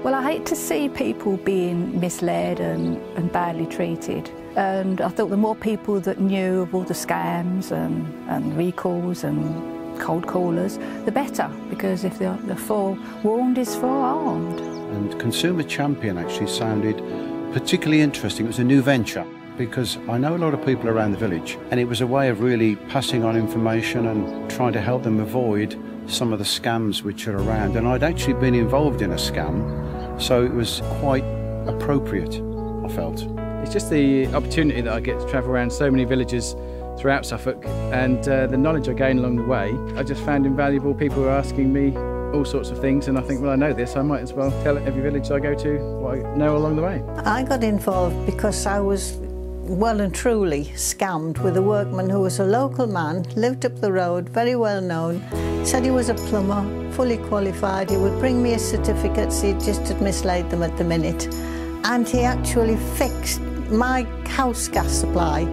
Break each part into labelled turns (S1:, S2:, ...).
S1: Well, I hate to see people being misled and badly treated. And I thought the more people that knew of all the scams and recalls and cold callers, the better, because if they're forewarned is forearmed.
S2: And Consumer Champion actually sounded particularly interesting. It was a new venture, because I know a lot of people around the village, and it was a way of really passing on information and trying to help them avoid some of the scams which are around. And I'd actually been involved in a scam, so it was quite appropriate, I felt.
S3: It's just the opportunity that I get to travel around so many villages throughout Suffolk, and the knowledge I gain along the way, I just found invaluable. People were asking me all sorts of things, and I think, well, I know this, I might as well tell every village I go to what I know along the way.
S4: I got involved because I was well and truly scammed with a workman who was a local man, lived up the road, very well known, said he was a plumber, fully qualified, he would bring me his certificates, he just had mislaid them at the minute, and he actually fixed my house gas supply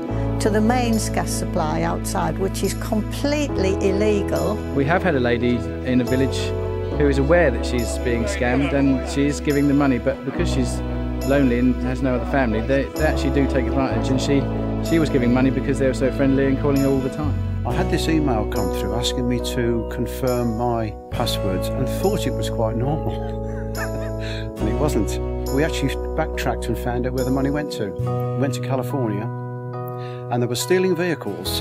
S4: to the mains gas supply outside, which is completely illegal. We
S3: have had a lady in a village who is aware that she's being scammed, and she is giving the money, but because she's lonely and has no other family, they actually do take advantage, and she was giving money because they were so friendly and calling her all the time.
S2: I had this email come through asking me to confirm my passwords and thought it was quite normal. And it wasn't. We actually backtracked and found out where the money went to. It went to California, and they were stealing vehicles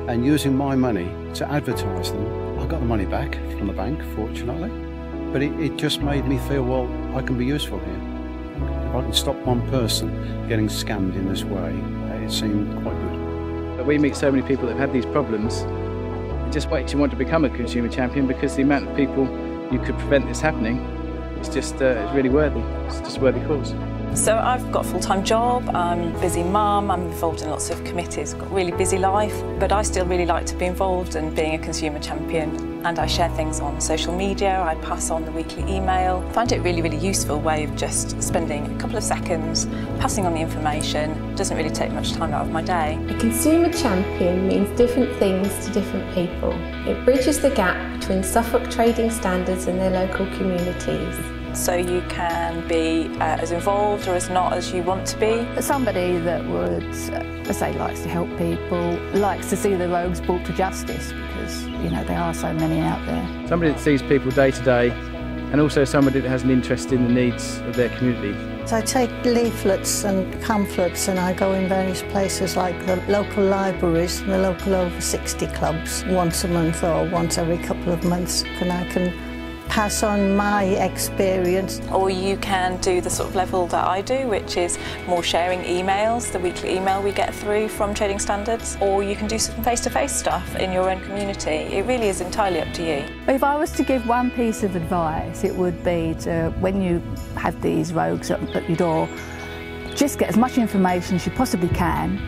S2: and using my money to advertise them. I got the money back from the bank, fortunately, but it just made me feel, well, I can be useful here. If I can stop one person getting scammed in this way, it seemed quite good.
S3: But we meet so many people that have had these problems. It just makes you want to become a consumer champion, because the amount of people you could prevent this happening, it's just it's really worthy. It's just a worthy cause.
S5: So I've got a full-time job, I'm a busy mum, I'm involved in lots of committees, got a really busy life, but I still really like to be involved in being a consumer champion, and I share things on social media, I pass on the weekly email. I find it a really, really useful way of just spending a couple of seconds, passing on the information. It doesn't really take much time out of my day.
S6: A consumer champion means different things to different people. It bridges the gap between Suffolk trading standards and their local communities.
S5: So you can be as involved or as not as you want to be.
S1: Somebody that would, let's say, likes to help people, likes to see the rogues brought to justice, because, you know, there are so many out there.
S3: Somebody that sees people day to day, and also somebody that has an interest in the needs of their community.
S4: So I take leaflets and pamphlets, and I go in various places like the local libraries and the local over 60 clubs once a month or once every couple of months, and I can pass on my experience.
S5: Or you can do the sort of level that I do, which is more sharing emails, the weekly email we get through from Trading Standards, or you can do some face-to-face stuff in your own community. It really is entirely up to you.
S1: If I was to give one piece of advice, it would be to, when you have these rogues at your door, just get as much information as you possibly can.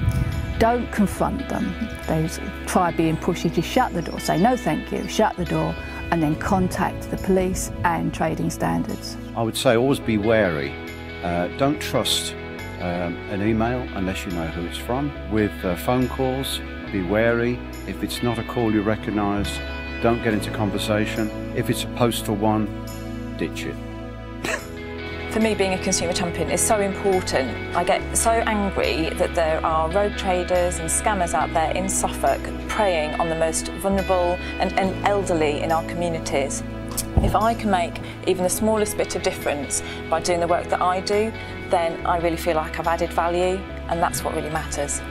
S1: Don't confront them. They try being pushy, just shut the door, say no thank you, shut the door, and then contact the police and Trading Standards.
S2: I would say always be wary. Don't trust an email unless you know who it's from. With phone calls, be wary. If it's not a call you recognise, don't get into conversation. If it's a postal one, ditch it.
S5: For me, being a consumer champion is so important. I get so angry that there are rogue traders and scammers out there in Suffolk preying on the most vulnerable and elderly in our communities. If I can make even the smallest bit of difference by doing the work that I do, then I really feel like I've added value, and that's what really matters.